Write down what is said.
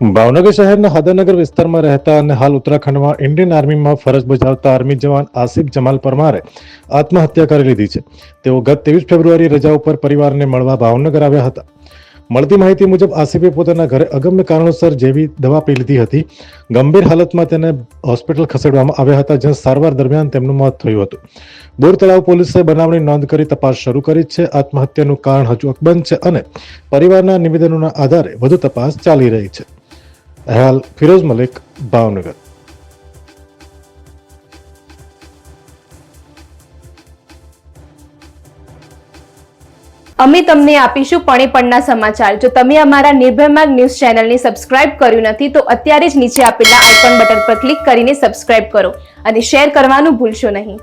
ભાવનગર શહેરના હાદાનગર વિસ્તારમાં રહેતા અને હાલ ઉત્તરાખંડમાં ઇન્ડિયન આર્મીમાં ફરજ બજાવતા આર્મી જવાન આસિફ જમાલ પરમારે આત્મહત્યા કરી લીધી છે. તેઓ ગત 23 ફેબ્રુઆરી રજા ઉપર પરિવારને મળવા ભાવનગર આવ્યા હતા. મળતી માહિતી મુજબ આસિફે પોતાના ઘરે અગમ્ય કારણોસર જેવી દવા પી લીધી હતી. ગંભીર હાલતમાં તેને હોસ્પિટલ ખસેડવામાં આવ્યા હતા, જ્યાં સારવાર દરમિયાન તેમનું મોત થયું હતું. બોર તળાવ પોલીસે બનાવની નોંધ કરી તપાસ શરૂ કરી છે. આત્મહત્યાનું કારણ હજુ અકબંધ છે અને પરિવારના નિવેદનોના આધારે વધુ તપાસ ચાલી રહી છે. અહેવાલ ફિરોઝ મલિક, ભાવનગર. અમે તમને આપીશું પળે-પળના સમાચાર. જો તમે અમારા નિર્ભય માર્ગ ન્યૂઝ ચેનલને સબસ્ક્રાઇબ કર્યું નથી તો અત્યારે જ નીચે આપેલા આઇકોન બટન પર ક્લિક કરીને સબસ્ક્રાઇબ કરો અને શેર કરવાનું ભૂલશો નહીં.